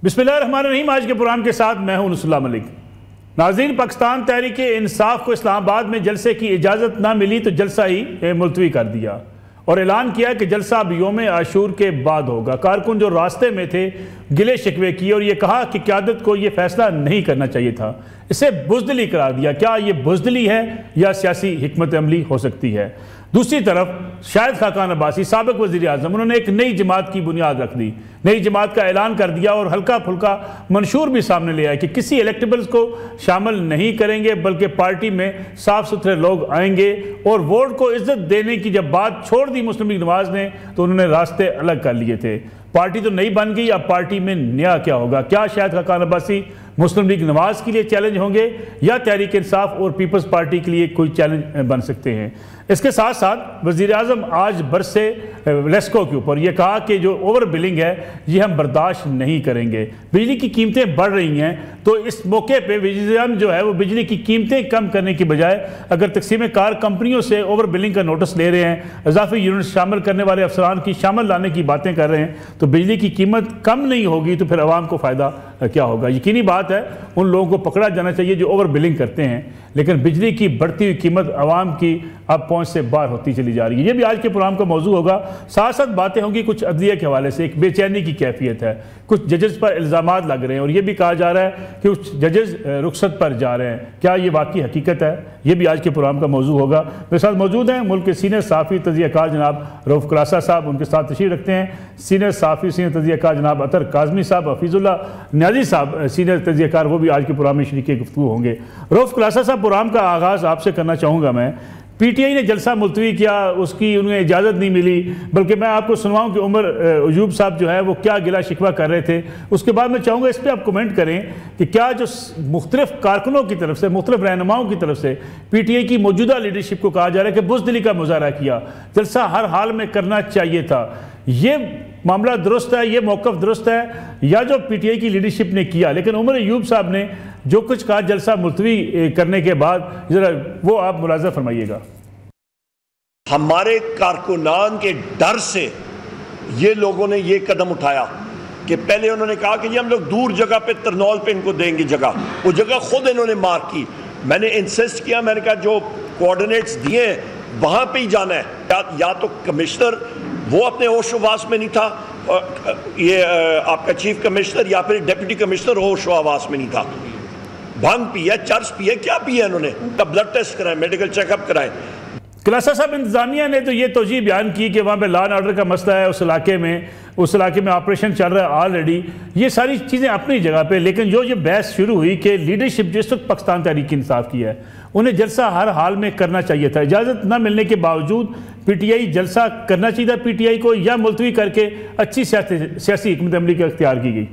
बिस्मिल्लाहिर्रहमानिर्रहीम। आज के प्रोग्राम के साथ मैं हूं नुसुल्लाह मलिक। नाज़रीन, पाकिस्तान तहरीक इंसाफ को इस्लामाबाद में जलसे की इजाज़त ना मिली तो जलसा ही मुलतवी कर दिया और ऐलान किया कि जलसा अब यौम आशूर के बाद होगा। कारकुन जो रास्ते में थे गिले शिकवे किए और ये कहा कि क़यादत को ये फैसला नहीं करना चाहिए था। इसे बुज़दिली करार दिया। क्या ये बुज़दिली है या सियासी हिकमत अमली हो सकती है? दूसरी तरफ शाहिद खाकान अब्बासी साबिक वज़ीर आज़म, उन्होंने एक नई जमात की बुनियाद रख दी, नई जमात का ऐलान कर दिया और हल्का फुल्का मंशूर भी सामने ले आया कि किसी इलेक्टेबल्स को शामिल नहीं करेंगे बल्कि पार्टी में साफ़ सुथरे लोग आएंगे। और वोट को इज्जत देने की जब बात छोड़ दी मुस्लिम लीग नवाज़ ने तो उन्होंने रास्ते अलग कर लिए थे। पार्टी तो नई बन गई, अब पार्टी में नया क्या होगा? क्या शाहिद खाकान अब्बासी मुस्लिम लीग नवाज़ के लिए चैलेंज होंगे या तहरीक इंसाफ और पीपल्स पार्टी के लिए कोई चैलेंज बन सकते हैं? इसके साथ साथ वज़ीर आज़म आज बरसे लेस्को के ऊपर यह कहा कि जो ओवर बिलिंग है ये हम बर्दाश्त नहीं करेंगे। बिजली की कीमतें बढ़ रही हैं तो इस मौके पे वज़ीर आज़म जो है वो बिजली की कीमतें कम करने की बजाय अगर तकसीम कार कंपनियों से ओवर बिलिंग का नोटिस ले रहे हैं, इजाफी यूनिट शामिल करने वाले अफसरान की शामिल लाने की बातें कर रहे हैं, तो बिजली की कीमत कम नहीं होगी तो फिर आवाम को फ़ायदा क्या होगा? यकीनी बात है उन लोगों को पकड़ा जाना चाहिए जो ओवर बिलिंग करते हैं, लेकिन बिजली की बढ़ती हुई कीमत आवाम की अब पहुंच से बाहर होती चली जा रही है। ये भी आज के प्रोग्राम का मौजू होगा। साथ साथ बातें होंगी कुछ अदलिया के हवाले से। एक बेचैनी की कैफियत है, कुछ जजेस पर इल्ज़ामात लग रहे हैं और ये भी कहा जा रहा है कि कुछ जजेस रुखसत पर जा रहे हैं। क्या ये वाकई हकीकत है? ये भी आज के प्रोग्राम का मौजू होगा। मेरे साथ मौजूद हैं मुल्क के सीनियर सहाफ़ी तज़कियाकार जनाब रऊफ़ खुलासा साहब, उनके साथ तशरीफ़ रखते हैं सीनियर सहाफ़ी सीनियर तज़कियाकार जनाब अतर काज़मी साहब, हफीज़ुल्लाह नियाज़ी साहब सीनियर तज़कियाकार, वो भी आज के प्रोग्राम में शरीक गुफ्तगू होंगे। रऊफ़ खुलासा साहब, प्रोग्राम का आगाज़ आपसे करना चाहूँगा मैं। पीटीआई ने जलसा मुलतवी किया, उसकी उन्हें इजाज़त नहीं मिली, बल्कि मैं आपको सुनवाऊँ कि उमर अयूब साहब जो है वो क्या गिला शिकवा कर रहे थे। उसके बाद मैं चाहूँगा इस पर आप कमेंट करें कि क्या जो मुख्तलिफ कारकुनों की तरफ से, मुख्तलिफ रहनुमाओं की तरफ से पीटीआई की मौजूदा लीडरशिप को कहा जा रहा है कि बुज़दिली का मुजाहरा किया, जलसा हर हाल में करना चाहिए था, ये मामला दुरुस्त है, ये मौक़िफ़ दुरुस्त है या जो पीटीआई की लीडरशिप ने किया? लेकिन उमर अयूब साहब ने जो कुछ कहा जलसा मुलतवी करने के बाद, जरा वो आप मुलाज़ा फरमाइएगा। हमारे कारकुनान के डर से ये लोगों ने ये कदम उठाया कि पहले उन्होंने कहा कि जी हम लोग दूर जगह पे तरनौल पे इनको देंगे जगह, वो जगह खुद इन्होंने मार्क की। मैंने इंसिस्ट किया, मैंने कहा जो कोऑर्डिनेट्स दिए वहाँ पे ही जाना है। या तो कमिश्नर वो अपने होश-ओ-हवास में नहीं था, ये आपका चीफ कमिश्नर या फिर डिप्टी कमिश्नर होश-ओ-हवास में नहीं था। भांग पिया, चर्च पिया, क्या पिया इन्होंने? ब्लड टेस्ट कराए, मेडिकल चेकअप कराए। खुलासा साहब, इंतजामिया ने तो ये तोजी बयान की कि वहाँ पे लॉ एंड ऑर्डर का मसला है, उस इलाके में ऑपरेशन चल रहा है ऑलरेडी। ये सारी चीज़ें अपनी जगह पे, लेकिन जो ये बहस शुरू हुई कि लीडरशिप जिस वक्त पाकिस्तान तहरीक इंसाफ की है उन्हें जलसा हर हाल में करना चाहिए था, इजाज़त न मिलने के बावजूद पीटीआई जलसा करना चाहिए था पीटीआई को, या मुलतवी करके अच्छी सियासी हिकमत अमली का इख्तियार की गई?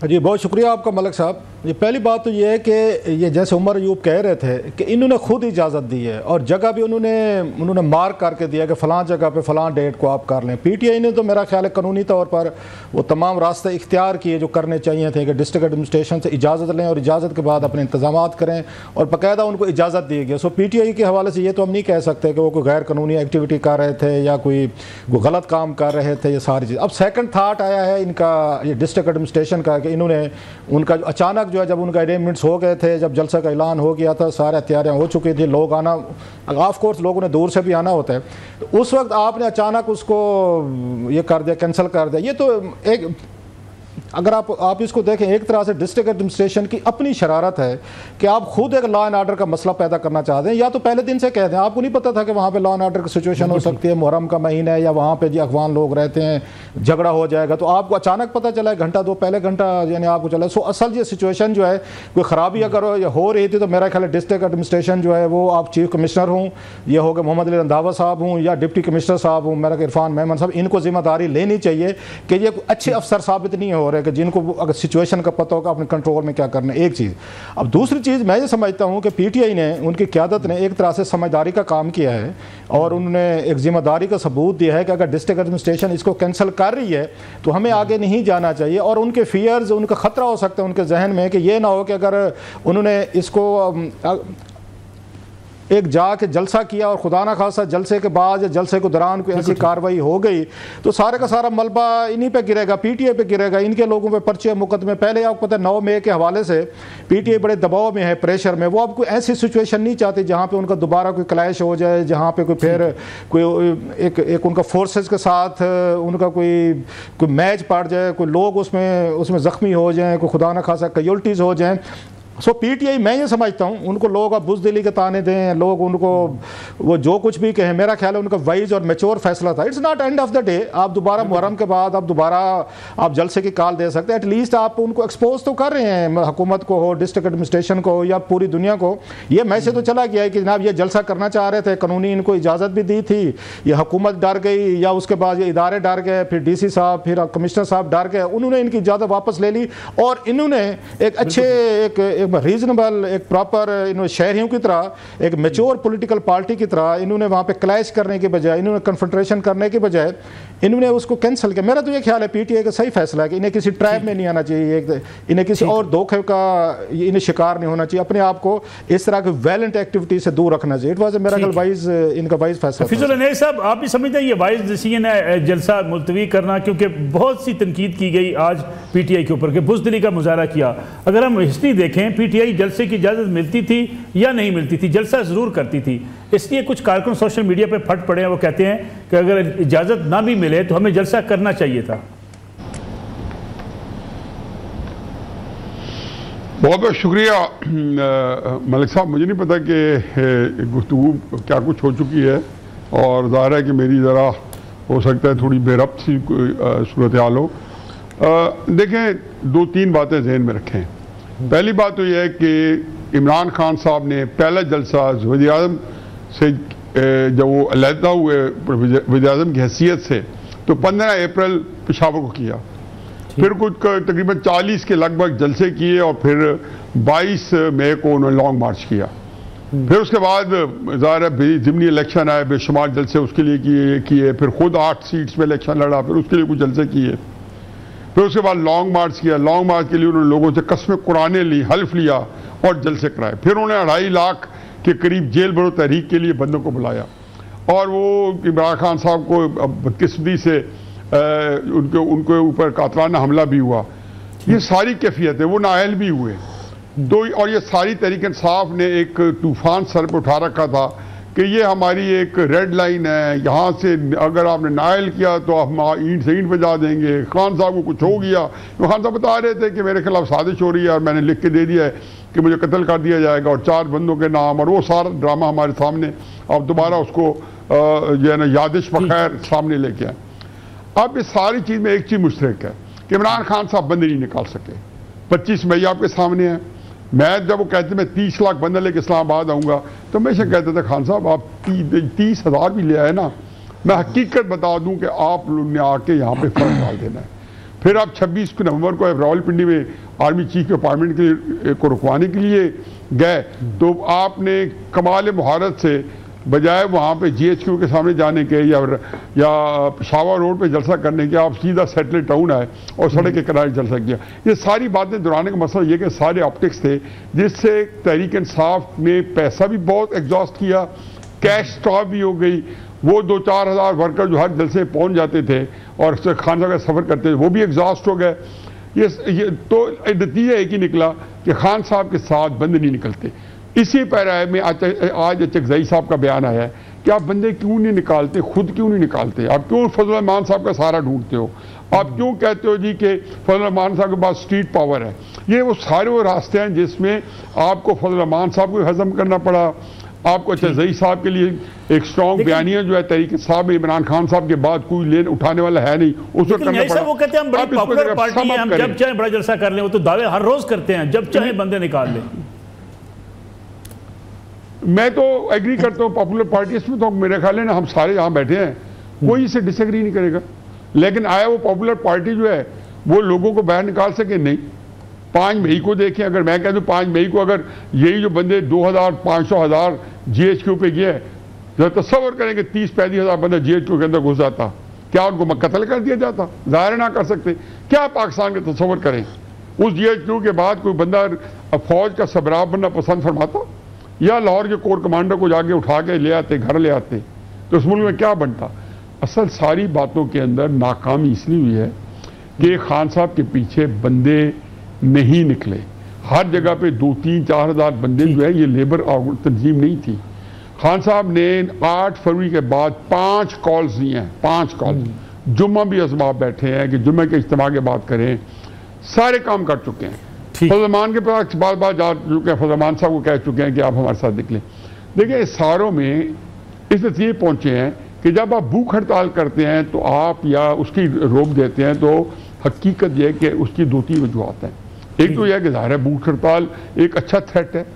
जी बहुत शुक्रिया आपका मलिक साहब। ये पहली बात तो ये है कि ये जैसे उमर अयूब कह रहे थे कि इन्होंने खुद इजाज़त दी है और जगह भी उन्होंने मार्क करके दिया कि फ़लाँ जगह पे फ़लाँ डेट को आप कर लें। पीटीआई ने तो मेरा ख्याल है कानूनी तौर पर वो तमाम रास्ते इख्तियार किए जो करने चाहिए थे कि डिस्ट्रिक्ट एडमिनिस्ट्रेशन से इजाज़त लें और इजाज़त के बाद अपने इंतजाम करें और बाकायदा उनको इजाज़त दी गई। सो पीटीआई के हवाले से ये तो हम नहीं कह सकते कि वो कोई गैर कानूनी एक्टिविटी कर रहे थे या कोई गलत काम कर रहे थे, ये सारी चीज़। अब सेकेंड थाट आया है इनका ये डिस्ट्रिक्ट एडमिनिस्ट्रेशन का कि इन्होंने उनका अचानक जो है जब उनका अरेंजमेंट्स हो गए थे, जब जलसा का ऐलान हो गया था, सारे तैयारियां हो चुकी थी, लोग आना, ऑफ कोर्स लोगों ने दूर से भी आना होता है, तो उस वक्त आपने अचानक उसको ये कर दिया, कैंसिल कर दिया। ये तो एक अगर आप इसको देखें एक तरह से डिस्ट्रिक्ट एडमिनिस्ट्रेशन की अपनी शरारत है कि आप खुद एक लॉ एंड ऑर्डर का मसला पैदा करना चाहते हैं। या तो पहले दिन से कहते हैं, आपको नहीं पता था कि वहाँ पे लॉ एंड ऑर्डर की सिचुएशन हो सकती है, मुहर्रम का महीना है या वहाँ पे जी अफगान लोग रहते हैं, झगड़ा हो जाएगा, तो आपको अचानक पता चला है घंटा दो पहले घंटा यानी आपको चला। सो असल ये सिचुएशन जो है कोई ख़राबी अगर हो रही थी तो मेरा ख्याल है डिस्ट्रिक्ट एडमिनिस्ट्रेशन जो है वो आप चीफ कमिश्नर हूँ, ये हो गए मोहम्मद अली रंधावा साहब हूँ या डिप्टी कमिश्नर साहब हूँ, मेरा इरफान मेमन साहब, इनको जिम्मेदारी लेनी चाहिए कि ये अच्छे अफसर साबित नहीं हो रहे कि जिनको अगर सिचुएशन का पता होगा अपने कंट्रोल में क्या करना है, एक चीज़। अब दूसरी चीज़ मैं ये समझता हूँ कि पीटीआई ने, उनकी क़यादत ने एक तरह से समझदारी का काम किया है और उन्होंने एक जिम्मेदारी का सबूत दिया है कि अगर डिस्ट्रिक्ट एडमिनिस्ट्रेशन इसको कैंसिल कर रही है तो हमें आगे नहीं जाना चाहिए। और उनके फियर्स, उनका ख़तरा हो सकता है उनके जहन में कि ये ना हो कि अगर उन्होंने इसको एक जाके जलसा किया और खुदा ना खासा जलसे के बाद या जलसे के दौरान कोई ऐसी कार्रवाई हो गई तो सारे का सारा मलबा इन्हीं पे गिरेगा, पीटीआई पे गिरेगा, इनके लोगों पे पर्चे मुकदमे। पहले आपको पता है 9 मई के हवाले से पीटीआई बड़े दबाव में है, प्रेशर में। वो अब कोई ऐसी सिचुएशन नहीं चाहती जहाँ पे उनका दोबारा कोई क्लैश हो जाए, जहाँ पे कोई फिर कोई एक उनका फोर्सेस के साथ उनका कोई मैच पड़ जाए, कोई लोग उसमें जख्मी हो जाएं, कोई खुदा न खासा कैजुअल्टीज हो जाएं। सो पीटीआई मैं ये समझता हूँ उनको लोग अब बुज़दिली के ताने दें, लोग उनको वो जो कुछ भी कहें, मेरा ख्याल है उनका वाइज और मैच्योर फैसला था। It's not end of the day. आप दोबारा मुहर्रम के बाद आप दोबारा आप जलसे की कॉल दे सकते हैं। एटलीस्ट आप उनको एक्सपोज तो कर रहे हैं, हुकूमत को हो, डिस्ट्रिक्ट एडमिनिस्ट्रेशन को हो या पूरी दुनिया को। ये मैसेज तो चला गया है कि जनाब ये जलसा करना चाह रहे थे, कानूनी इनको इजाज़त भी दी थी, ये हुकूमत डर गई या उसके बाद ये इदारे डर गए, फिर डीसी साहब फिर कमिश्नर साहब डर गए, उन्होंने इनकी इजाज़त वापस ले ली और इन्होंने एक अच्छे एक रीजनेबल एक प्रॉपर इन्होंने शहरियों की तरह एक मैच्योर पॉलिटिकल पार्टी की तरह इन्होंने वहाँ पे क्लैश करने के बजाय, इन्होंने कन्फ्रंट्रेशन करने के बजाय इन्होंने उसको कैंसिल किया। मेरा तो ये ख्याल है पीटीआई का सही फैसला है कि इन्हें किसी ट्रैप में नहीं आना चाहिए, इन्हें किसी और धोखे का इन्हें शिकार नहीं होना चाहिए, अपने आप को इस तरह की वायलेंट एक्टिविटी से दूर रखना चाहिए। इट वाज मेरा ख्याल वाइज इनका वाइज फैसला। फिजल अनैस साहब, आप भी समझते हैं ये वाइज डिसीजन है जलसा मुलतवी करना, क्योंकि बहुत सी तनकीद की गई आज पीटीआई के ऊपर के बुज़दिली का मुजाहरा किया। अगर हम हिस्ट्री देखें पीटीआई जलसे की इजाज़त मिलती थी या नहीं मिलती थी, जलसा ज़रूर करती थी। इसलिए कुछ कारकुन सोशल मीडिया पे फट पड़े हैं, वो कहते हैं कि अगर इजाज़त ना भी मिले तो हमें जलसा करना चाहिए था। बहुत बहुत शुक्रिया मलिक साहब। मुझे नहीं पता कि गुफ्तगू क्या कुछ हो चुकी है और ज़ाहिर है कि मेरी ज़रा हो सकता है थोड़ी बेरब्त सी सूरत हाल हो। देखें, 2-3 बातें जहन में रखें। पहली बात तो यह है कि इमरान खान साहब ने पहला जलसा वज़ीर-ए-आज़म से जब वो अलहदा हुए वज़ीर-ए-आज़म की हैसियत से तो 15 अप्रैल पेशावर को किया, फिर कुछ तकरीबन 40 के लगभग जलसे किए और फिर 22 मई को उन्होंने लॉन्ग मार्च किया। फिर उसके बाद ज़ाहिर है ज़िमनी इलेक्शन आए, बेशुमार जलसे उसके लिए किए, फिर खुद 8 सीट्स में इलेक्शन लड़ा, फिर उसके लिए कुछ जलसे किए, फिर उसके बाद लॉन्ग मार्च किया। लॉन्ग मार्च के लिए उन्होंने लोगों से कस्में कुराने ली, हल्फ लिया और जलसे कराए। फिर उन्होंने 2.5 लाख के करीब जेल भरो तहरीक के लिए बंदों को बुलाया और वो इमरान खान साहब को बदकिस्मती से उनके ऊपर कातलाना हमला भी हुआ। ये सारी कैफियत है, वो नाअहल भी हुए तो, और ये सारी तहरीक इंसाफ ने एक तूफान सर पर उठा रखा था कि ये हमारी एक रेड लाइन है, यहाँ से अगर आपने नाअहल किया तो हम ईंट से ईंट बजा देंगे। खान साहब को कुछ हो गया तो खान साहब बता रहे थे कि मेरे खिलाफ साजिश हो रही है और मैंने लिख के दे दिया है कि मुझे कत्ल कर दिया जाएगा और 4 बंदों के नाम, और वो सारा ड्रामा हमारे सामने अब दोबारा उसको जो है ना यादिश बखैर सामने लेके आए। अब इस सारी चीज़ में एक चीज़ मुश्तरक है कि इमरान खान साहब बंदे नहीं निकाल सके। 25 मई आपके सामने है। मैं जब वो कहते मैं 30 लाख बंदे लेके इस्लामाबाद आऊँगा तो हमेशा कहते थे खान साहब आप 30,000 भी ले आए ना, मैं हकीकत बता दूँ कि आप लोग ने आके यहाँ पे फर्क डाल देना है। फिर आप 26 नवंबर को रावलपिंडी में आर्मी चीफ अपार्टमेंट को रुकवाने के लिए गए तो आपने कमाल मुहारत से बजाय वहाँ पे GHQ के सामने जाने के या पेशावर रोड पे जलसा करने के आप सीधा सेटलेट टाउन आए और सड़क के किनारे जलसा किया। ये सारी बातें दोहराने का मसला ये कि सारे ऑप्टिक्स थे जिससे तहरीक इंसाफ ने पैसा भी बहुत एग्जॉस्ट किया, कैश स्टॉप भी हो गई। वो 2-4 हज़ार वर्कर जो हर जलसे पहुँच जाते थे और खान साहब का सफ़र करते थे वो भी एग्जॉस्ट हो गए। ये तो नतीजा एक ही निकला कि खान साहब के साथ बंदे नहीं निकलते। इसी पैराए में आज चकजई साहब का बयान आया है कि आप बंदे क्यों नहीं निकालते, खुद क्यों नहीं निकालते, आप क्यों फजल रहमान साहब का सहारा ढूंढते हो, आप क्यों कहते हो जी कि फजल रहमान साहब के पास स्ट्रीट पावर है। ये वो सारे वो रास्ते हैं जिसमें आपको फजल रहमान साहब को हजम करना पड़ा, आपको चकजई साहब के लिए एक स्ट्रॉन्ग बयानिया जो है तहरीक साहब इमरान खान साहब के बाद कोई लेन उठाने वाला है नहीं, उसको करना पड़ा। वो कहते हैं हम बड़ी पॉपुलर पार्टी हैं, हम जब चाहे बड़ा जलसा कर लें, वो तो दावे हर रोज करते हैं, जब चाहे बंदे निकाल लें। मैं तो एग्री करता हूँ पॉपुलर पार्टी, इसमें तो मेरे ख्याल है ना हम सारे यहाँ बैठे हैं, कोई इसे डिसएग्री नहीं करेगा। लेकिन आया वो पॉपुलर पार्टी जो है वो लोगों को बाहर निकाल सके नहीं। 5 मई को देखें, अगर मैं कह दूँ 5 मई को अगर यही जो बंदे 2,000-500,000 GHQ पे गए जो तस्वर करेंगे 30-35 हज़ार बंदा GHQ के अंदर घुस जाता, क्या उनको कत्ल कर दिया जाता? ज़ाहिर ना कर सकते। क्या पाकिस्तान के तस्वर करें उस GHQ के बाद कोई बंदा फौज का सबराह बनना पसंद फरमाता? या लाहौर के कोर कमांडर को जाके उठा के ले आते, घर ले आते, तो उस मुल्क में क्या बनता? असल सारी बातों के अंदर नाकामी इसलिए हुई है कि खान साहब के पीछे बंदे नहीं निकले। हर जगह पे 2-3-4 हज़ार बंदे जो है, ये लेबर तंजीम नहीं थी। खान साहब ने 8 फरवरी के बाद 5 कॉल्स दिए हैं, 5 कॉल। जुम्मा भी असबाब बैठे हैं कि जुम्मे के इज्तिमा की बात करें, सारे काम कर चुके हैं। फजलमान के पास बार बार जा चुके हैं, फजलमान साहब को कह चुके हैं कि आप हमारे साथ निकलें। देखिए इस सारों में इस नतीजे पहुंचे हैं कि जब आप भूख हड़ताल करते हैं तो आप या उसकी रोक देते हैं, तो हकीकत यह है कि उसकी 2-3 वजूहत हैं। एक तो यह कि ज़ाहिर है भूख हड़ताल एक अच्छा थ्रेट है,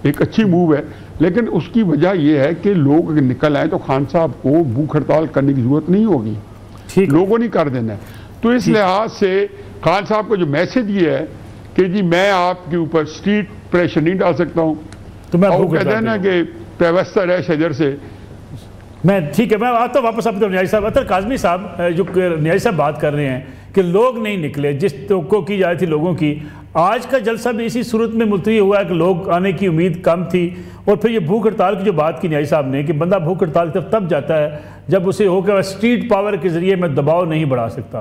एक अच्छी मूव है, लेकिन उसकी वजह यह है कि लोग अगर निकल आए तो खान साहब को भूख हड़ताल करने की जरूरत नहीं होगी, लोगों ने कर देना है। तो इस लिहाज से खान साहब को जो मैसेज ये है कि जी मैं आपके ऊपर स्ट्रीट प्रेशर नहीं डाल सकता हूँ, तो मैं कहते हैं ना कि पेवस्तर है शजर से। मैं ठीक है, मैं आता हूँ वापस आपकी न्याजी साहब। अतर काजमी साहब, जो न्याजी साहब बात कर रहे हैं कि लोग नहीं निकले, जिस तो की जा रही थी लोगों की, आज का जलसा भी इसी सूरत में मुलतवी हुआ है कि लोग आने की उम्मीद कम थी। और फिर ये भूख हड़ताल की जो बात की न्याजी साहब ने कि बंदा भूख हड़ताल की तरफ तब जाता है जब उसे हो कि स्ट्रीट पावर के जरिए मैं दबाव नहीं बढ़ा सकता।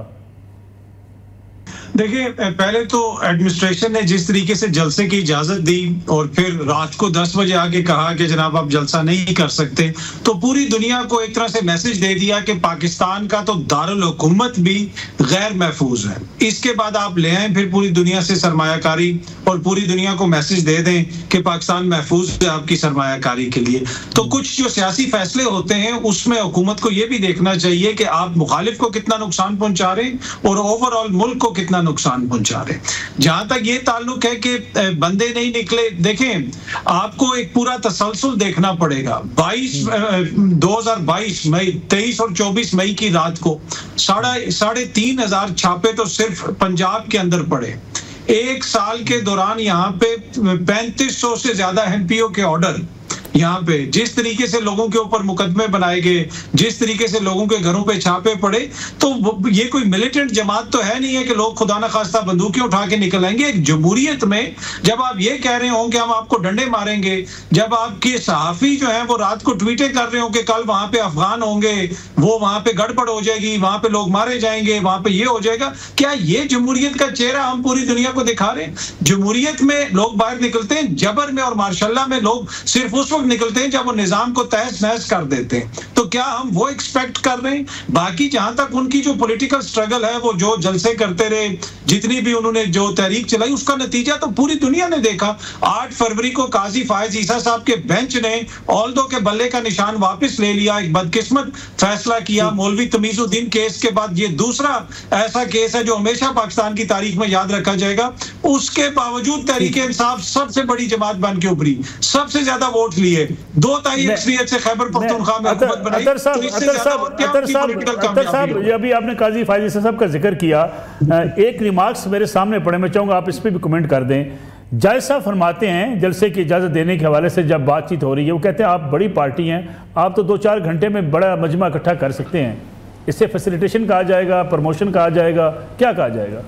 देखिए, पहले तो एडमिनिस्ट्रेशन ने जिस तरीके से जलसे की इजाजत दी और फिर रात को 10 बजे आके कहा कि जनाब आप जलसा नहीं कर सकते, तो पूरी दुनिया को एक तरह से मैसेज दे दिया कि पाकिस्तान का तो दारुल हुकूमत भी गैर महफूज है। इसके बाद आप ले आए फिर पूरी दुनिया से सरमायाकारी और पूरी दुनिया को मैसेज दे दें कि पाकिस्तान महफूज है आपकी सरमायाकारी के लिए। तो कुछ जो सियासी फैसले होते हैं उसमें हुकूमत को यह भी देखना चाहिए कि आप मुखालिफ को कितना नुकसान पहुंचा रहे हैं और ओवरऑल मुल्क को कितना नुकसान पहुंचा रहे। जहां तक ये ताल्लुक है कि बंदे नहीं निकले, देखें आपको एक पूरा तसलसल देखना पड़ेगा। 2022 मई 23 और 24 मई की रात को 3,500 छापे तो सिर्फ पंजाब के अंदर पड़े। एक साल के दौरान यहाँ पे 3500 से ज्यादा एमपीओ के ऑर्डर, यहाँ पे जिस तरीके से लोगों के ऊपर मुकदमे बनाए गए, जिस तरीके से लोगों के घरों पे छापे पड़े, तो ये कोई मिलिटेंट जमात तो है नहीं है कि लोग खुदा न खास्ता बंदूकें उठा के निकल आएंगे। एक जमहूरियत में जब आप ये कह रहे हो कि हम आपको डंडे मारेंगे, जब आपके सहाफी जो है वो रात को ट्वीटें कर रहे हो कि कल वहां पे अफगान होंगे, वो वहां पे गड़बड़ हो जाएगी, वहां पे लोग मारे जाएंगे, वहां पे ये हो जाएगा, क्या ये जमहूरियत का चेहरा हम पूरी दुनिया को दिखा रहे हैं? जमहूरियत में लोग बाहर निकलते हैं, जबर में और मार्शल्ला में लोग सिर्फ उस निकलते हैं जब वो निजाम को तहस नहस कर देते हैं। तो क्या हम वो एक्सपेक्ट कर रहे हैं? बाकी जहां तक उनकी जो पॉलिटिकल स्ट्रगल है, वो जो जलसे करते रहे, जितनी भी उन्होंने जो तहरीक चलाई, उसका नतीजा तो पूरी दुनिया ने देखा। 8 फरवरी को काजी फायज ईसा साहब के बेंच ने ऑल्दो के बल्ले का निशान वापस ले लिया, एक बदकिस्मत फैसला किया। मौलवी तमीजुद्दीन केस के बाद ये दूसरा ऐसा केस है जो हमेशा पाकिस्तान की तारीख में याद रखा जाएगा। उसके बावजूद तहरीक इंसाफ सबसे बड़ी जमात बन के उभरी, सबसे ज्यादा वोट लिए, 2 तारीख अक्सरियत से खैबर पख्तूनख्वा में हुकूमत बनाई। अतर साहब, अभी आपने काजी फायज ईसा साहब का जिक्र किया, एक रिमार्क्स मेरे सामने पड़े, मैं चाहूंगा आप इस पर भी कमेंट कर दें। जज साहब फरमाते हैं जलसे की इजाज़त देने के हवाले से जब बातचीत हो रही है, वो कहते हैं आप बड़ी पार्टी हैं, आप तो 2-4 घंटे में बड़ा मजमा इकट्ठा कर सकते हैं, इससे फैसिलिटेशन कहा जाएगा, प्रमोशन कहा जाएगा, क्या कहा जाएगा?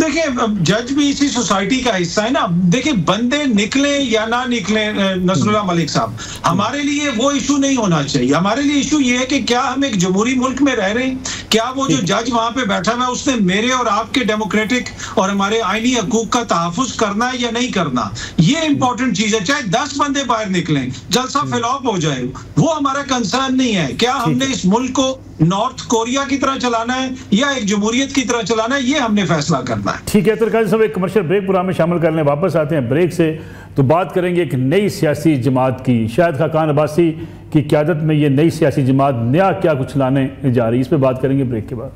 देखिए, जज भी इसी सोसाइटी का हिस्सा है ना। देखिए, बंदे निकले या ना निकले नसरुल्लाह मलिक साहब, हमारे लिए वो इशू नहीं होना चाहिए। हमारे लिए इशू ये है कि क्या हम एक जमहूरी मुल्क में रह रहे हैं, क्या वो जो जज वहां पे बैठा हुआ है उसने मेरे और आपके डेमोक्रेटिक और हमारे आईनी हकूक का तहफ़्फ़ुज़ करना है या नहीं करना, ये इंपॉर्टेंट चीज है। चाहे 10 बंदे बाहर निकलें, जलसा फ्लॉप हो जाए, वो हमारा कंसर्न नहीं है। क्या हमने इस मुल्क को नॉर्थ कोरिया की तरह चलाना है या एक जमहूरियत की तरह चलाना है, ये हमने फैसला करना है। ठीक है, तो सब एक कमर्शियल ब्रेक प्रोग्राम में शामिल कर लें, वापस आते हैं ब्रेक से तो बात करेंगे एक नई सियासी जमात की। शाहिद खाकान अब्बासी की क़यादत में ये नई सियासी जमात नया क्या कुछ लाने जा रही है, इस पर बात करेंगे ब्रेक के बाद।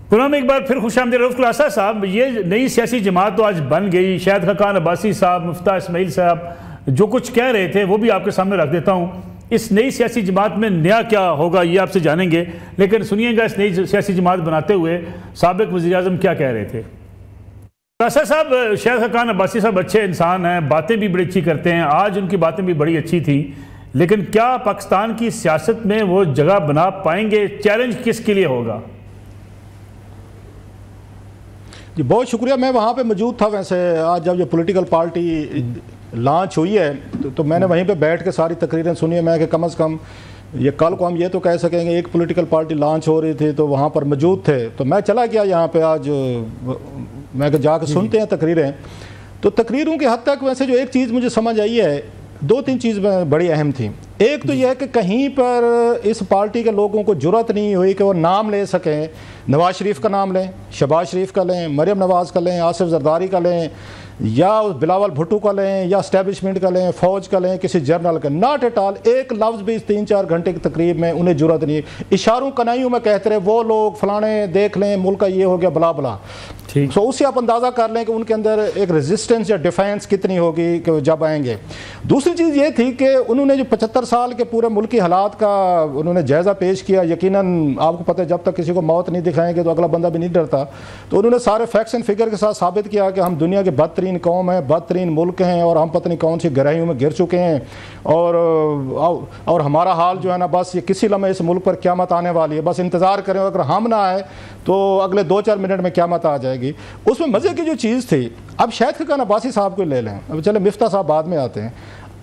प्रोग्राम एक बार फिर खुशामदीद। रऊफ खुलासा साहब, ये नई सियासी जमात तो आज बन गई, शाहिद खाकान अब्बासी साहब, मुफ्ता इस्माइल साहब जो कुछ कह रहे थे वो भी आपके सामने रख देता हूँ। इस नई सियासी जमात में नया क्या होगा ये आपसे जानेंगे, लेकिन सुनिएगा इस नई सियासी जमात बनाते हुए साबिक वज़ीर-ए-आज़म क्या कह रहे थे। खुलासा साहब, शाहिद खाकान अब्बासी साहब अच्छे इंसान हैं, बातें भी बड़ी अच्छी करते हैं, आज उनकी बातें भी बड़ी अच्छी थी, लेकिन क्या पाकिस्तान की सियासत में वो जगह बना पाएंगे? चैलेंज किसके लिए होगा? जी बहुत शुक्रिया। मैं वहाँ पे मौजूद था वैसे आज जब ये पॉलिटिकल पार्टी लॉन्च हुई है तो मैंने वहीं पे बैठ के सारी तकरीरें सुनी है। मैं कि कम से कम ये कल को हम ये तो कह सकेंगे एक पॉलिटिकल पार्टी लॉन्च हो रही थी तो वहाँ पर मौजूद थे। तो मैं चला गया यहाँ पे आज, मैं जाकर सुनते हैं तकरीरें। तो तकरीरों के हद तक वैसे जो एक चीज़ मुझे समझ आई है, दो तीन चीज़ बड़ी अहम थी। एक तो यह है कि कहीं पर इस पार्टी के लोगों को जुर्रत नहीं हुई कि वो नाम ले सकें। नवाज शरीफ का नाम लें, शहबाज शरीफ का लें, मरियम नवाज़ का लें, आसिफ जरदारी का लें, या बिलावल भुट्टो का लें, या स्टैब्लिशमेंट का लें, फौज का लें, किसी जर्नल का। नॉट एट ऑल, एक लफ्ज़ भी इस 3-4 घंटे की तकरीब में उन्हें जुर्रत नहीं। इशारों कनाइयों में कहते रहे वो लोग फलाने देख लें, मुल्क का ये हो गया, बला बला। तो उससे आप अंदाज़ा कर लें कि उनके अंदर एक रेजिस्टेंस या डिफेंस कितनी होगी कि जब आएंगे। दूसरी चीज़ ये थी कि उन्होंने जो 75 साल के पूरे मुल्क की हालात का उन्होंने जायज़ा पेश किया। यकीनन आपको पता है जब तक किसी को मौत नहीं दिखाएंगे तो अगला बंदा भी नहीं डरता। तो उन्होंने सारे फैक्ट्स एंड फिगर के साथ साबित किया कि हम दुनिया के बदतरीन कौम हैं, बदतरीन मुल्क हैं, और हम पता नहीं कौन सी गहराइयों में गिर चुके हैं, और हमारा हाल जो है ना, बस ये किसी लम्हे इस मुल्क पर क़यामत आने वाली है, बस इंतज़ार करें, अगर हम ना आए तो अगले 2-4 मिनट में क़यामत आ जाएगी। उसमें मज़े की जो चीज़ थी, अब शाहिद खान अब्बासी साहब को ले लें, अब चले मिफ्ता साहब बाद में आते हैं।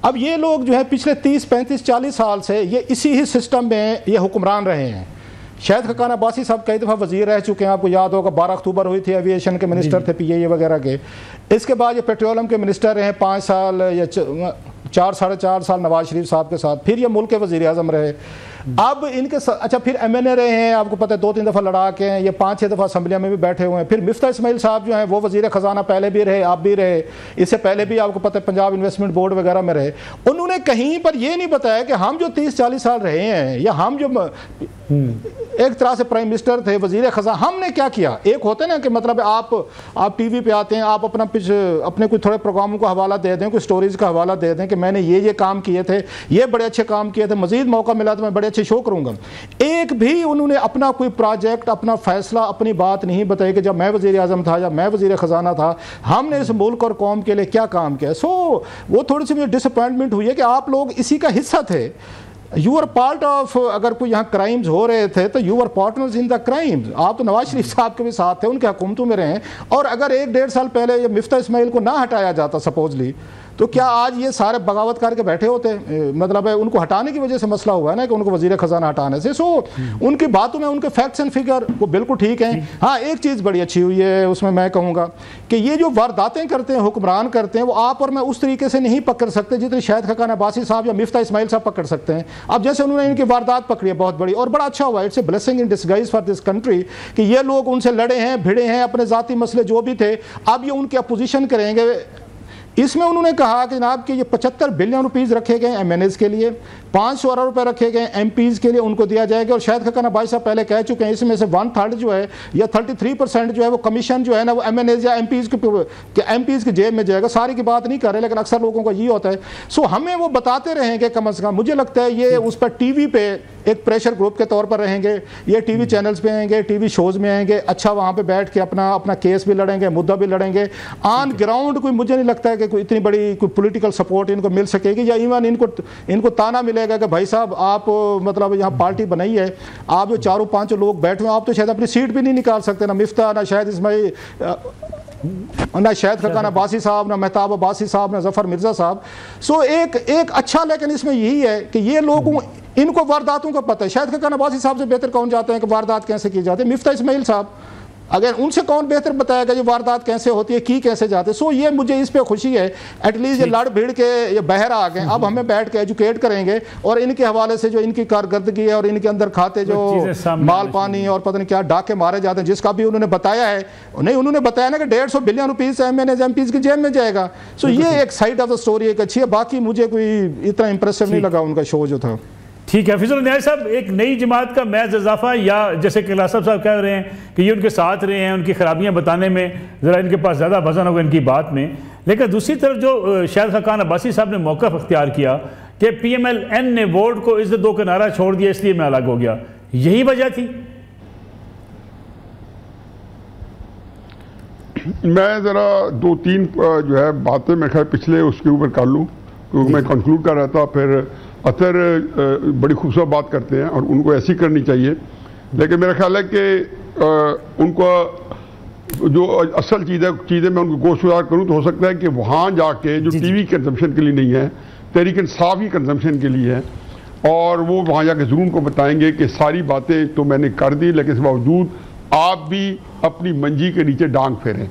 अब ये लोग जो है पिछले 30, 35, 40 साल से ये इसी ही सिस्टम में ये हुक्मरान रहे हैं। शाहिद खान अब्बासी साहब कई दफ़ा वज़ीर रह चुके हैं, आपको याद होगा 12 अक्टूबर हुई थी, एविएशन के मिनिस्टर थे PIA वगैरह के। इसके बाद ये पेट्रोलियम के मिनिस्टर रहे 5 साल या 4, 4.5 साल नवाज शरीफ साहब के साथ, फिर ये मुल्क के वज़ीर आज़म रहे। अब इनके अच्छा फिर MNA रहे हैं, आपको पता है 2-3 दफ़ा लड़ा के हैं, ये 5-6 दफ़ा असम्बलिया में भी बैठे हुए हैं। फिर मिफ्ता इस्माइल साहब जो हैं वो वज़ीर ख़जाना पहले भी रहे, आप भी रहे, इससे पहले भी आपको पता है पंजाब इन्वेस्टमेंट बोर्ड वगैरह में रहे। उन्होंने कहीं पर ये नहीं बताया कि हम जो 30-40 साल रहे हैं, या हम जो एक तरह से प्राइम मिनिस्टर थे, वज़ीर ख़जाना, हमने क्या किया। एक होते हैं ना कि मतलब आप TV पे आते हैं, आप अपने कोई थोड़े प्रोग्रामों का हवाला दे दें, कोई स्टोरीज़ का हवाला दे दें कि मैंने ये काम किए थे, ये बड़े अच्छे काम किए थे, मज़ीद मौका मिला तो मैं बड़े अच्छे शो करूँगा। एक भी उन्होंने अपना कोई प्रोजेक्ट, अपना फैसला, अपनी बात नहीं बताई कि जब मैं वज़ीर आज़म था या मैं वज़ीर ख़जाना था हमने इस मुल्क और कौम के लिए क्या काम किया। वो थोड़ी सी मुझे डिसअपॉइंटमेंट हुई है कि आप लोग इसी का हिस्सा थे। यू आर पार्ट ऑफ, अगर कोई यहाँ क्राइम्स हो रहे थे तो you are partners in the crimes. आप तो नवाज शरीफ साहब के भी साथ थे, उनके हुकूमतों में रहे। और अगर 1-1.5 साल पहले ये मिफ्ता इस्माइल को ना हटाया जाता सपोजली, तो क्या आज ये सारे बगावत करके बैठे होते। मतलब है उनको हटाने की वजह से मसला हुआ है ना कि उनको वज़ीर ख़जाना हटाने से। उनकी बातों में उनके फैक्ट्स एंड फिगर वो बिल्कुल ठीक हैं। हाँ, एक चीज़ बड़ी अच्छी हुई है उसमें, मैं कहूँगा कि ये जो वारदातें करते हैं, हुक्मरान करते हैं, वो आप और मैं उस तरीके से नहीं पकड़ सकते जितनी शाहिद खान अब्बासी साहब या मिफ्ता इस्माइल साहब पकड़ सकते हैं। अब जैसे उन्होंने इनकी वारदात पकड़ी है बहुत बड़ी, और बड़ा अच्छा हुआ, it's a blessing in disguise for this country कि ये लोग उनसे लड़े हैं, भिड़े हैं, अपने ज़ाती मसले जो भी थे, अब ये उनकी अपोजिशन करेंगे। इसमें उन्होंने कहा कि जनाब कि ये 75 बिलियन रुपीज़ रखे गए MNAs के लिए, 500 अरब रुपये रखे गए MPs के लिए, उनको दिया जाएगा। और शाहिद खान अब्बासी साहब पहले कह चुके हैं इसमें से 1/3 जो है या 33% जो है वो कमीशन जो है ना वो MNAs या MPs की जेब में जाएगा। सारी की बात नहीं कर रहे, लेकिन अक्सर लोगों को ये होता है। हमें वो बताते रहेंगे कम अज़ कम। मुझे लगता है ये उस पर TV पे एक प्रेशर ग्रुप के तौर पर रहेंगे, ये TV चैनल्स पे आएंगे, TV शोज़ में आएंगे, अच्छा वहाँ पे बैठ के अपना केस भी लड़ेंगे, मुद्दा भी लड़ेंगे। ऑन ग्राउंड कोई मुझे नहीं लगता है कि कोई इतनी बड़ी कोई पॉलिटिकल सपोर्ट इनको मिल सकेगी, या इवन इनको ताना मिलेगा कि भाई साहब आप मतलब यहाँ पार्टी बनाई है, आप जो 4-5 लोग बैठे हुए, आप तो शायद अपनी सीट भी नहीं निकाल सकते, ना मिफ्ता, ना शायद इस्माइल, ना शाहिद खान अब्बासी साहब, ना मेहताब अब्बासी साहब, ना जफ़र मिर्ज़ा साहब। एक अच्छा लेकिन इसमें यही है कि ये लोगों इनको वारदातों का पता है। शाहिद खान अब्बासी साहब से बेहतर कौन जाते हैं कि वारदात कैसे की जाती है। मिफ्ता इस्माइल साहब, अगर उनसे कौन बेहतर बताएगा ये वारदात कैसे होती है, की कैसे जाते। ये मुझे इस पे खुशी है, एटलीस्ट ये लड़ भिड़ के ये बहर आ गए। अब हमें बैठ के एजुकेट करेंगे और इनके हवाले से जो इनकी कारकर्दगी है और इनके अंदर खाते जो माल पानी और पता नहीं क्या डाके मारे जाते हैं, जिसका भी उन्होंने बताया है। नहीं, उन्होंने बताया ना कि 150 बिलियन रुपीज़ MNAs MPs की जेब में जाएगा। ये एक साइड ऑफ द स्टोरी एक अच्छी है। बाकी मुझे कोई इतना इंप्रेसिव नहीं लगा उनका शो जो था। ठीक है फिजल न्याय साहब, एक नई जमात का महज इजाफा, या जैसे कैलाश साहब कह रहे हैं कि ये उनके साथ रहे हैं, उनकी खराबियां बताने में ज़रा इनके पास ज़्यादा वजन होगा इनकी बात में। लेकिन दूसरी तरफ जो शाहिद खान अब्बासी साहब ने मौका अख्तियार किया कि PMLN ने वोट को इज्जत दो का नारा छोड़ दिया, इसलिए मैं अलग हो गया, यही वजह थी। मैं ज़रा 2-3 जो है बातें मैं खैर पिछले उसके ऊपर कर लूँ, क्योंकि मैं कंक्लूड कर रहा था। फिर अतर बड़ी खूबसूरत बात करते हैं और उनको ऐसी करनी चाहिए, लेकिन मेरा ख्याल है कि उनको जो असल चीज़ें मैं उनको गोशुदार करूँ तो हो सकता है कि वहाँ जाके जो टीवी कंजम्पशन के लिए नहीं है, तहरीक इंसाफ की कंजम्पशन के लिए है, और वो वहाँ जाके ज़रूर उनको बताएंगे कि सारी बातें तो मैंने कर दी, लेकिन इस बावजूद आप भी अपनी मंजी के नीचे डांग फेरें।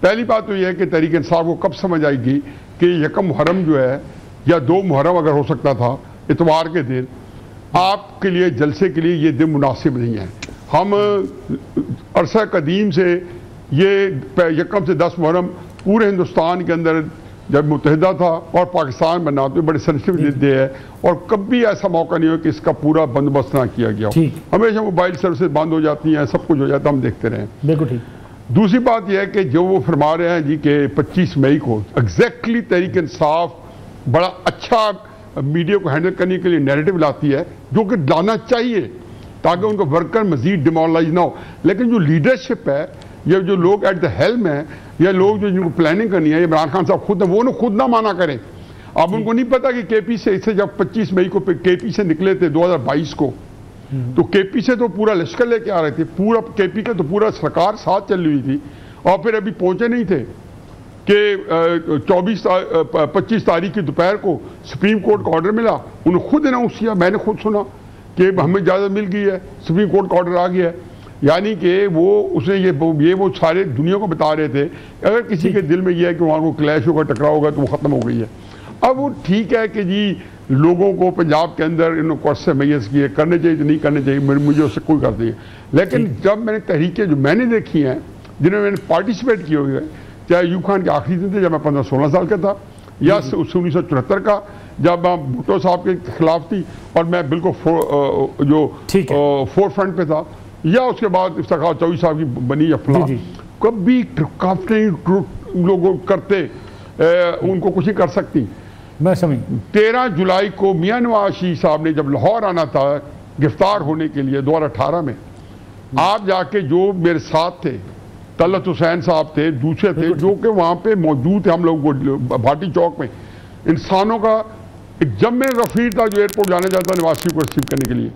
पहली बात तो यह है कि तहरीक इंसाफ को कब समझ आएगी कि यकम मुहर्रम जो है या 2 मुहर्रम अगर हो सकता था इतवार के दिन, आपके लिए जलसे के लिए ये दिन मुनासिब नहीं है। हम अरसा कदीम से ये यकम से 10 मुहर्रम पूरे हिंदुस्तान के अंदर जब मुत्तहिदा था और पाकिस्तान बना तो बड़े सेंसिटिव डे है, और कभी ऐसा मौका नहीं हो कि इसका पूरा बंदोबस्त ना किया गया हो। हमेशा मोबाइल सर्विसेज बंद हो जाती हैं, सब कुछ हो जाता है, हम देखते रहे। बिल्कुल ठीक। दूसरी बात यह है कि जो वो फरमा रहे हैं जी कि 25 मई को एग्जैक्टली तहरीक इंसाफ बड़ा अच्छा मीडिया को हैंडल करने के लिए नैरेटिव लाती है, जो कि लाना चाहिए ताकि उनको वर्कर मजीद डिमोरलाइज ना हो। लेकिन जो लीडरशिप है या जो लोग एट द हेल्म है या लोग जो जिनको प्लानिंग करनी है, इमरान खान साहब खुद है, वो खुद ना माना करें। अब उनको नहीं पता कि केपी से इससे जब 25 मई को केपी से निकले थे 2022 को, तो केपी से तो पूरा लश्कर लेके आ रहे थे, पूरा केपी का तो पूरा सरकार साथ चल रही थी, और फिर अभी पहुंचे नहीं थे कि 25 तारीख की दोपहर को सुप्रीम कोर्ट का ऑर्डर मिला। उन्होंने खुद अनाउंस किया, मैंने खुद सुना कि हमें इजाज़त मिल गई है, सुप्रीम कोर्ट का ऑर्डर आ गया है। यानी कि वो उसने ये वो सारे दुनिया को बता रहे थे अगर किसी के दिल में ये है कि वहाँ को क्लैश होगा, टकराव होगा, तो वो ख़त्म हो गई है। अब वो ठीक है कि जी लोगों को पंजाब के अंदर इन कोर्स से मैयस किए, करने चाहिए तो नहीं करने चाहिए, मुझे उससे कोई गलत नहीं है। लेकिन जब मैंने तहरीकें जो मैंने देखी हैं जिन्हें मैंने पार्टिसिपेट किए हुए, चाहे यूब खान के आखिरी दिन थे जब मैं 15-16 साल का था, या 1974 का जब भुट्टो साहब के खिलाफ थी और मैं बिल्कुल फोर फ्रंट पे था, या उसके बाद इफ्तिखार चौधरी साहब की बनी अफला, कभी काफी लोग करते उनको कुछ नहीं कर सकती। मैं समझ 13 जुलाई को मियां नवाज शरीफ साहब ने जब लाहौर आना था गिरफ्तार होने के लिए 2018 में, आप जाके जो मेरे साथ थे, तलत हुसैन साहब थे, दूसरे थे जो कि वहाँ पे मौजूद थे, हम लोग भाटी चौक में इंसानों का एक जम्मे गफीर था जो एयरपोर्ट जाने जाता नवाज शरीफ को रिसीव करने के लिए।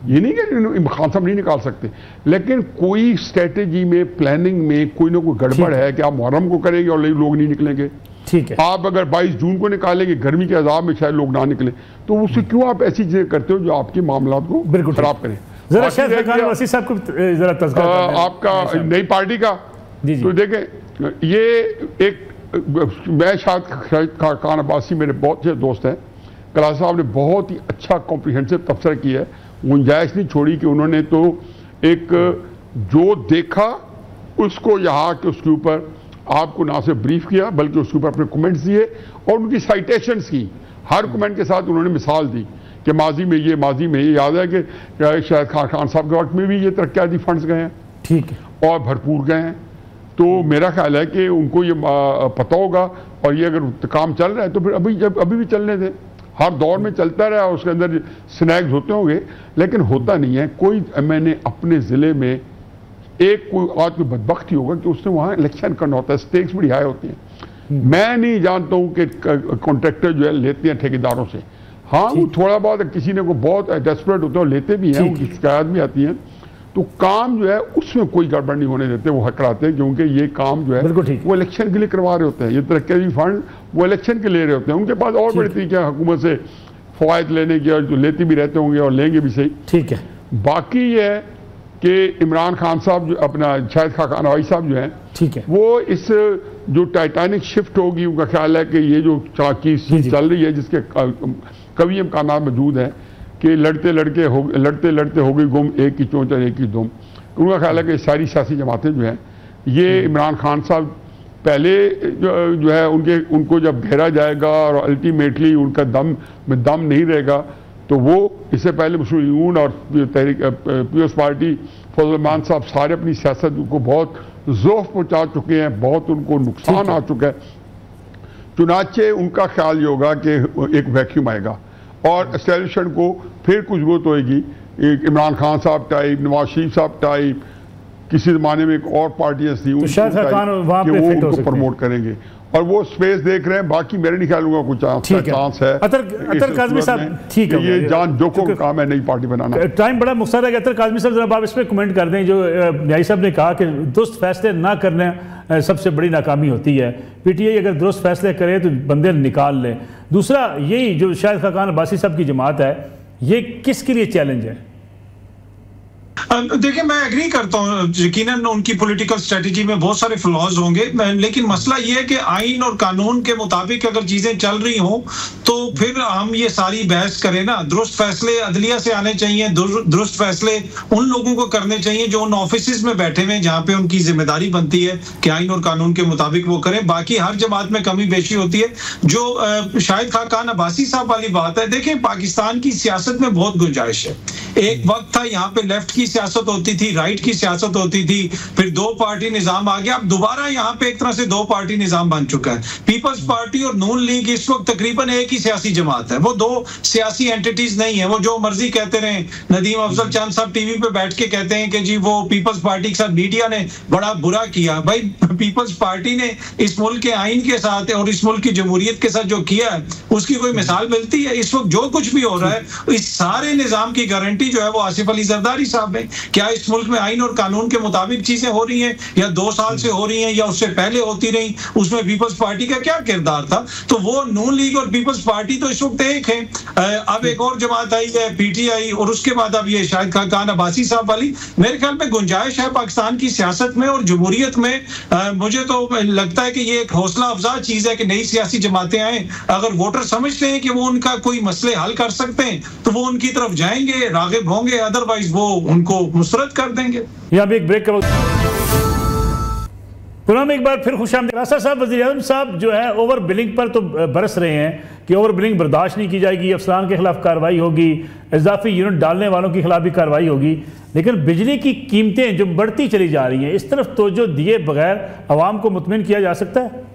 ये नहीं कि खान साहब नहीं निकाल सकते, लेकिन कोई स्ट्रेटेजी में, प्लानिंग में कोई ना कोई गड़बड़ है कि आप मुहर्रम को करेंगे और लोग नहीं निकलेंगे। ठीक है, आप अगर 22 जून को निकालेंगे, गर्मी के अजाब में शायद लोग ना निकले, तो उससे क्यों आप ऐसी चीजें करते हो जो आपके मामला को बिल्कुल खराब करें। जरा शायद खान वसी साहब को जरा तज़किरा आपका नई पार्टी का तो देखें, ये एक मैं शायद खान अब्बासी मेरे बहुत से दोस्त हैं, कला साहब ने बहुत ही अच्छा कॉम्प्रिहेंसिव तबसरा किया है, गुंजाइश नहीं छोड़ी कि उन्होंने तो एक जो देखा उसको यहाँ के उसके ऊपर आपको ना सिर्फ ब्रीफ किया बल्कि उसके ऊपर अपने कमेंट्स दिए और उनकी साइटेशंस की, हर कमेंट के साथ उन्होंने मिसाल दी कि माजी में ये याद है कि शायद खान साहब के वक्त में भी ये तरक्याती फंड्स गए हैं, ठीक है, और भरपूर गए हैं। तो मेरा ख्याल है कि उनको ये पता होगा, और ये अगर काम चल रहा है तो फिर अभी भी चलने दें, हर दौर में चलता रहा, उसके अंदर स्नैक्स होते होंगे, लेकिन होता नहीं है कोई। मैंने अपने ज़िले में एक कोई आज कोई बदबख्ती होगा कि उसने वहाँ इलेक्शन करना होता है, स्टेक्स बड़ी हाई होती हैं। मैं नहीं जानता हूँ कि कॉन्ट्रैक्टर जो है लेते हैं ठेकेदारों से, हाँ वो थोड़ा बहुत किसी ने को बहुत डेस्परेट होते हैं और लेते भी हैं, उनकी शिकायत भी आती है, तो काम जो है उसमें कोई गड़बड़ नहीं होने देते, वो हक कराते हैं, क्योंकि ये काम जो है वो इलेक्शन के लिए करवा रहे होते हैं, ये तरक्की फंड वो इलेक्शन के ले रहे होते हैं, उनके पास और बड़े तरीके हैं हुकूमत से फ़वाद लेने के, और जो लेते भी रहते होंगे और लेंगे भी सही, ठीक है। बाकी ये है कि इमरान खान साहब जो अपना शायद खान हवाई साहब जो है, ठीक है, वो इस जो टाइटैनिक शिफ्ट होगी, उनका ख्याल है कि ये जो चीज़ चल रही है जिसके कभी इम्कान मौजूद है कि लड़ते लड़ते हो गई गुम, एक की चोंच और एक की दुम। उनका ख्याल है कि सारी सियासी जमातें जो हैं ये इमरान खान साहब पहले जो है उनको जब घेरा जाएगा और अल्टीमेटली उनका दम नहीं रहेगा, तो वो इससे पहले मुस्लिम यून और पीपल्स पार्टी फजलमान साहब सारे अपनी सियासत को बहुत ज़ोफ पहुँचा चुके हैं, बहुत उनको नुकसान आ चुका है। चुनाचे उनका ख्याल ये होगा कि एक वैक्यूम आएगा और एस्टेब्लिशमेंट को फिर कुछ जरूरत होगी, एक इमरान खान साहब टाइप, नवाज शरीफ साहब टाइप, किसी ज़माने में एक और पार्टियाँ थी, उनको प्रमोट करेंगे। और वो स्पेस देख रहे हैं। बाकी मेरे नहीं ख्याल होगा कुछ चांस है। अतर काज़मी साहब ठीक है, ये जान जोखों का काम है नई पार्टी बनाना। टाइम बड़ा मुख्तार है। अतर काज़मी साहब जरा आप इस पर कमेंट कर दें। जो न्यायी साहब ने कहा कि दुरुस्त फैसले ना करने सबसे बड़ी नाकामी होती है। पीटीआई अगर दुरुस्त फैसले करे तो बंदे निकाल ले। दूसरा यही जो शाहिद खाकान अब्बासी साहब की जमात है, ये किसके लिए चैलेंज है? देखिए, मैं एग्री करता हूँ, यकीनन उनकी पॉलिटिकल स्ट्रेटजी में बहुत सारे फ्लॉज होंगे, लेकिन मसला ये है कि आइन और कानून के मुताबिक अगर चीजें चल रही हों तो फिर हम ये सारी बहस करें ना। दुरुस्त फैसले अदलिया से आने चाहिए, दुरुस्त फैसले उन लोगों को करने चाहिए जो उन ऑफिस में बैठे हुए हैं जहां पे उनकी जिम्मेदारी बनती है कि आइन और कानून के मुताबिक वो करें। बाकी हर जमात में कमी बेशी होती है। जो शाहिद खाकान अब्बासी साहब वाली बात है, देखें पाकिस्तान की सियासत में बहुत गुंजाइश है। एक वक्त था यहाँ पे लेफ्ट की सियासत होती थी, राइट की सियासत होती थी, फिर दो पार्टी निजाम आ गया। अब दोबारा यहाँ पे एक तरह से दो पार्टी निजाम बन चुका है। पीपल्स पार्टी और नून लीग इस वक्त तकरीबन एक ही सियासी जमात है। वो दो सियासी एंटिटीज नहीं है। वो जो मर्जी कहते रहे, नदीम अफजल चंद साहब टीवी पे बैठ के कहते हैं कि जी वो पीपल्स पार्टी के साथ मीडिया ने बड़ा बुरा किया। भाई, पीपल्स पार्टी ने इस मुल्क के आइन के साथ और इस मुल्क की जमहूरियत के साथ जो किया है उसकी कोई मिसाल मिलती है? इस वक्त जो कुछ भी हो रहा है, इस सारे निजाम की गारंटी जो है वो आसिफ अली जरदारी साहब है। क्या इस मुल्क में आइन और कानून के मुताबिक चीजें हो रही हैं, या 2 साल से हो रही हैं, या उससे पहले होती रही? उसमें पीपल्स पार्टी का क्या किरदार था? तो वो नून लीग और पीपल्स पार्टी तो इस वक्त एक है। अब एक और जमात आई है पीटीआई, और उसके बाद अब ये शाहिद खाकान अब्बासी साहब वाली। मेरे ख्याल में गुंजाइश है पाकिस्तान की सियासत में और जमहूरियत में। मुझे तो लगता है कि ये एक हौसला अफजा चीज है कि नई सियासी जमातें आए। अगर वोटर समझते हैं कि वो उनका कोई मसले हल कर सकते हैं तो वो उनकी तरफ जाएंगे, रागिब होंगे, अदरवाइज वो उनको मुस्तरद कर देंगे। यहाँ भी एक ब्रेक करो। पुनः में एक बार फिर खुशामदीद। रासा साहब, वज़ीर-ए-आज़म साहब जो है ओवर बिलिंग पर तो बरस रहे हैं कि ओवर बिलिंग बर्दाश्त नहीं की जाएगी, अफसरान के खिलाफ कार्रवाई होगी, इजाफी यूनिट डालने वालों के खिलाफ भी कार्रवाई होगी। लेकिन बिजली की कीमतें जो बढ़ती चली जा रही हैं, इस तरफ तवज्जो दिए बगैर अवाम को मुतमिन किया जा सकता है?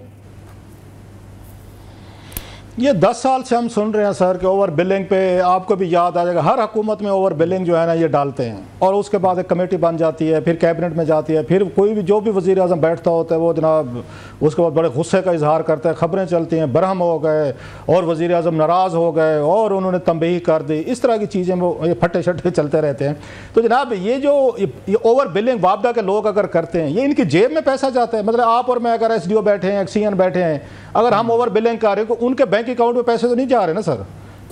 ये 10 साल से हम सुन रहे हैं सर कि ओवर बिलिंग पे, आपको भी याद आ जाएगा, हर हुकूमत में ओवर बिलिंग जो है ना ये डालते हैं, और उसके बाद एक कमेटी बन जाती है, फिर कैबिनेट में जाती है, फिर कोई भी जो भी वज़ीर आज़म बैठता होता है वो जनाब उसके बाद बड़े गुस्से का इजहार करता है, खबरें चलती हैं बरहम हो गए और वज़ीर आज़म नाराज़ हो गए और उन्होंने तंबीह कर दी। इस तरह की चीज़ें वो ये फटे शटे चलते रहते हैं। तो जनाब ये जो ये ओवर बिलिंग वापदा के लोग अगर करते हैं, ये इनकी जेब में पैसा जाता है। मतलब आप और मैं अगर SDO बैठे हैं, CN बैठे हैं, अगर हम ओवर बिलिंग कर रहे हैं तो उनके बैंक अकाउंट में पैसे तो नहीं जा रहे ना सर।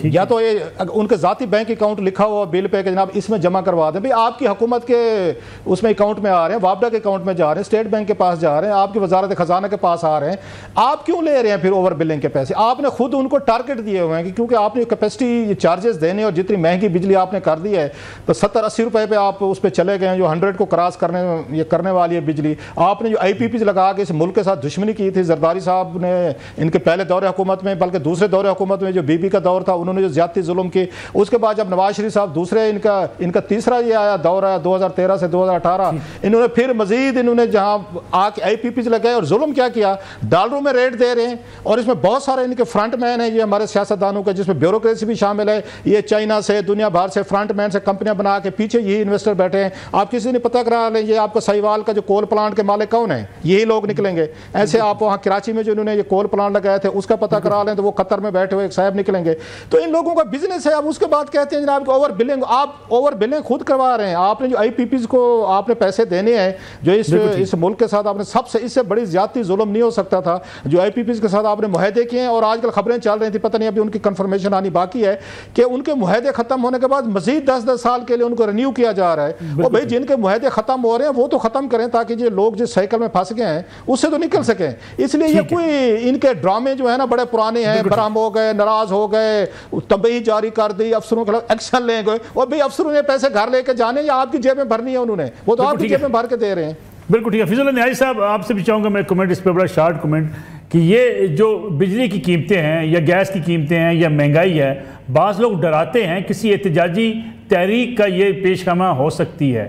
या तो ये उनके ज़ाती बैंक अकाउंट लिखा हुआ बिल पे कि जनाब इसमें जमा करवा दें, भाई आपकी हुकूमत के उसमें अकाउंट में आ रहे हैं, वापडा के अकाउंट में जा रहे हैं, स्टेट बैंक के पास जा रहे हैं, आपकी वजारत खजाना के पास आ रहे हैं। आप क्यों ले रहे हैं फिर ओवर बिलिंग के पैसे? आपने खुद उनको टारगेट दिए हुए हैं कि क्योंकि आपने कैपेसिटी चार्जेस देने और जितनी महंगी बिजली आपने कर दी है तो 70-80 रुपये पे आप उस पर चले गए हैं, जो 100 को क्रॉस करने वाली है बिजली। आपने जो IPPs लगा के इस मुल्क के साथ दुश्मनी की थी, जरदारी साहब ने इनके पहले दौरे हुकूमत में, बल्कि दूसरे दौरे हुकूमत में जो बीबी का दौर था, उन्होंने जो ज्यादती जुल्म की, उसके बाद जब नवाज शरीफ साहब दूसरे इनका तीसरा ये आया दौर आया 2013 से 2018, इन्होंने फिर मजीद इन्होंने जहां आके IPPs लगाए और जुल्म क्या किया, डॉलरों में रेट दे रहे हैं। और इसमें बहुत सारे इनके फ्रंट मैन है ये हमारे सियासतदानों के, जिसमें ब्यूरोक्रेसी भी शामिल है। ये चाइना से, दुनिया भर से फ्रंट मैन से कंपनियां बना के पीछे यही इन्वेस्टर बैठे हैं। आप किसी ने पता करा लें ये आपको साहिवाल का जो कोल प्लांट के मालिक कौन है, यही लोग निकलेंगे। ऐसे आप वहाँ कराची में जो इन्होंने ये कोल प्लांट लगाए थे उसका पता करा लें तो वो कतर में बैठे हुए एक साहब निकलेंगे। तो इन लोगों का बिजनेस है। अब उसके बाद कहते हैं जनाब ओवर बिलिंग, आप ओवर बिलिंग खुद करवा रहे हैं। आपने जो IPPs को आपने पैसे देने हैं, जो इस मुल्क के साथ आपने सबसे इससे बड़ी ज्यादती जुल्म नहीं हो सकता था, जो IPPs के साथ आपने मुआहदे किए हैं। और आजकल खबरें चल रही थी, पता नहीं अभी उनकी कंफर्मेशन आनी बाकी है कि उनके मुआहदे खत्म होने के बाद मजीद 10-10 साल के लिए उनको रिन्यू किया जा रहा है। और भाई जिनके मुआहदे खत्म हो रहे हैं वो तो खत्म करें, ताकि जो लोग जिस साइकिल में फंस गए हैं उससे तो निकल सकें। इसलिए ये कोई इनके ड्रामे जो है ना बड़े पुराने हैं, बराम हो गए, नाराज हो गए, तंबीह जारी कर दी, अफसरों के खिलाफ एक्शन लेंगे। और भाई अफसरों ने पैसे घर लेके जाने या आपकी जेब में भरनी है उन्होंने, वो तो आपकी जेब में भर के दे रहे हैं। बिल्कुल ठीक है। फिजुल न्याई साहब, आपसे भी चाहूँगा मैं कमेंट इस पर, बड़ा शार्ट कमेंट, कि ये जो बिजली की कीमतें हैं या गैस की कीमतें हैं या महंगाई है, बाज़ लोग डराते हैं किसी एहतजाजी तहरीक का ये पेशखमा हो सकती है।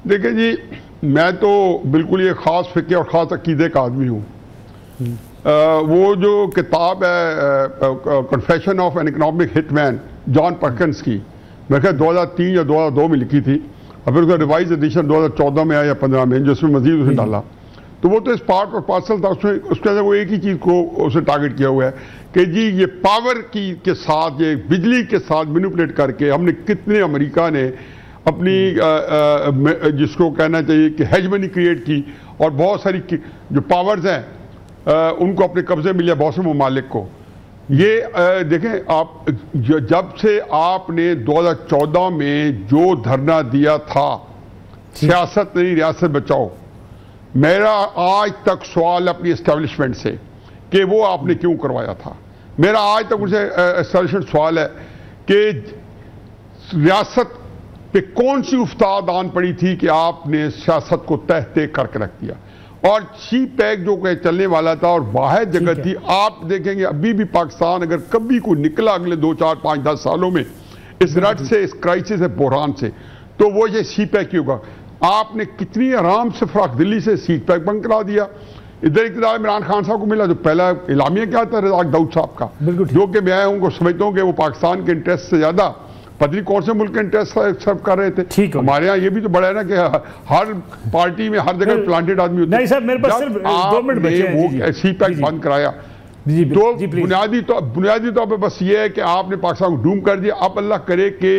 देखिए जी, मैं तो बिल्कुल ये ख़ास फ़िक्र और ख़ास अकीदे का आदमी हूँ। वो जो किताब है confession of an economic hitman, John Perkins की, मेरे ख्याल 2003 या 2002 में लिखी थी, और फिर उसका रिवाइज एडिशन 2014 में आया या 15 में, जिसमें मजीद उसने डाला। तो वो तो इस पार्ट और पार्सल था, उसमें उसके अंदर वो एक ही चीज़ को उसे टारगेट किया हुआ है कि जी ये पावर की के साथ, ये बिजली के साथ मैनिपुलेट करके हमने कितने, अमेरिका ने अपनी जिसको कहना चाहिए कि हेजमनी क्रिएट की, और बहुत सारी जो पावर्स हैं उनको अपने कब्जे में लिया बहुत से ममालिक को। ये देखें आप, जब से आपने 2014 में जो धरना दिया था, सियासत नहीं रियासत बचाओ, मेरा आज तक सवाल अपनी एस्टेब्लिशमेंट से कि वो आपने क्यों करवाया था। मेरा आज तक उनसे एस्टेब्लिशमेंट सवाल है कि रियासत पे कौन सी उफ्ताद आन पड़ी थी कि आपने सियासत को तहते करके रख दिया। और सी पैक जो चलने वाला था और वाहिद जगह थी, आप देखेंगे अभी भी पाकिस्तान अगर कभी कोई निकला अगले 2, 4, 5, 10 सालों में इस रट से, इस क्राइसिस से, बुरहान से, तो वो ये सी पैक ही होगा। आपने कितनी आराम से फराक दिल्ली से सीट पैक बंद करा दिया। इधर इक़्तिदार इमरान खान साहब को मिला, जो पहला इलामिया क्या था रज़ाक दाऊद साहब का, जो कि मैं उनको समझता हूँ कि वो पाकिस्तान के इंटरेस्ट से ज्यादा पता नहीं कौन से मुल्क के इंटरेस्ट सर्व कर रहे थे। हमारे यहाँ ये भी तो बड़ा है ना कि हर पार्टी में हर जगह प्लांटेड आदमी होते हैं। नहीं साहब, मेरे पास सिर्फ 2 मिनट बचे हैं। वो सी पैक बंद कराया तो बुनियादी तौर पर बस ये है कि आपने पाकिस्तान को डूम कर दिया। अब अल्लाह करे कि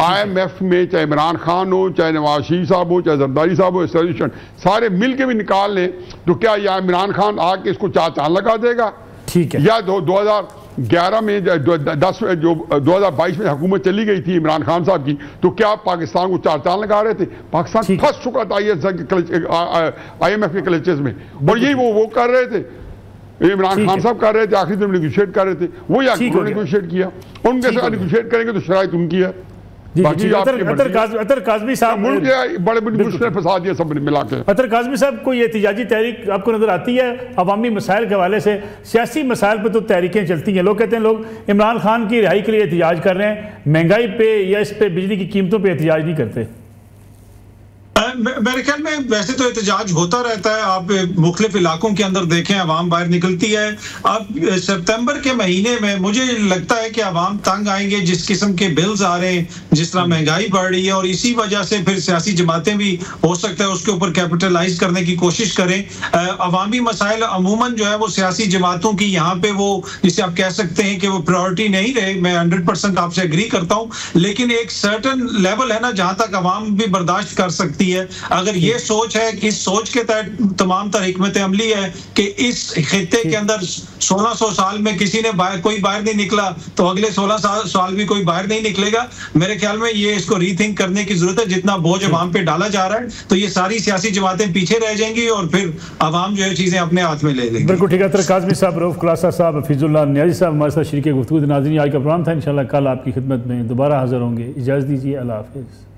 IMF में चाहे इमरान खान हो, चाहे नवाज शरीफ साहब हो, चाहे जरदारी साहब हो, एसोसिएशन सारे मिल के भी निकाल लें, तो क्या या इमरान खान आके इसको चांद लगा देगा? ठीक है। या 2011 में 2022 में हुकूमत चली गई थी इमरान खान साहब की, तो क्या पाकिस्तान को चांद लगा रहे थे? पाकिस्तान फंस चुका था IMF के क्लचेस में, और यही वो कर रहे थे, इमरान खान साहब कर रहे थे, आखिरी दिन नेगोशिएट कर रहे थे, वही आखिर नेगोशिएट किया। उनके साथ नेगोशिएट करेंगे तो शराइत उनकी है। अतर काज़मी साहब बड़े मुश्किल फंसा दिया सब मिला के। अतर काज़मी साहब, कोई एहतिजाजी तहरीक आपको नजर आती है? अवामी मसाइल के हवाले से, सियासी मसाइल पर तो तहरीकें चलती हैं, लोग कहते हैं लोग इमरान खान की रिहाई के लिए एहतिजाज कर रहे हैं, महंगाई पे या इस पे बिजली की कीमतों पर एहतिजाज नहीं करते। मेरे ख्याल में वैसे तो एहतजाज होता रहता है, आप मुख्तलिफ इलाकों के अंदर देखें, अवाम बाहर निकलती है। अब सितंबर के महीने में मुझे लगता है कि अवाम तंग आएंगे, जिस किस्म के बिल्स आ रहे हैं, जिस तरह महंगाई बढ़ रही है, और इसी वजह से फिर सियासी जमातें भी हो सकता है उसके ऊपर कैपिटलाइज करने की कोशिश करें। अवामी मसाइल अमूमन जो है वो सियासी जमातों की यहाँ पे वो, जिसे आप कह सकते हैं कि वो प्रायोरिटी नहीं रहे। मैं 100% आपसे एग्री करता हूँ, लेकिन एक सर्टन लेवल है ना जहां तक अवाम भी बर्दाश्त कर सकती है। अगर ये सोच है कि इस सोच के तहत तमाम तर हिकमत अमली है कि इस खित्ते के अंदर 1600 साल में किसी ने कोई बाहर नहीं निकला, तो अगले 16 साल भी कोई बाहर नहीं निकलेगा। मेरे ख्याल में ये इसको रीथिंक करने की जरूरत है। जितना बोझ अवाम पे डाला जा रहा है, तो ये सारी सियासी जमातें पीछे रह जाएंगी और फिर अवाम जो है चीजें अपने हाथ में ले लेंगे। बिल्कुल ठीक है। अतर काज़मी साहब, रऊफ खुलासा साहब, हफीजुल्लाह नियाज़ी साहब हमारे साथ शरीक गुफ्तगू। नाज़रीन, आज का प्रोग्राम था, इंशाअल्लाह कल आपकी खिदमत में दोबारा हाजिर होंगे। इजाज़त दीजिए, अल्लाह हाफ़िज़।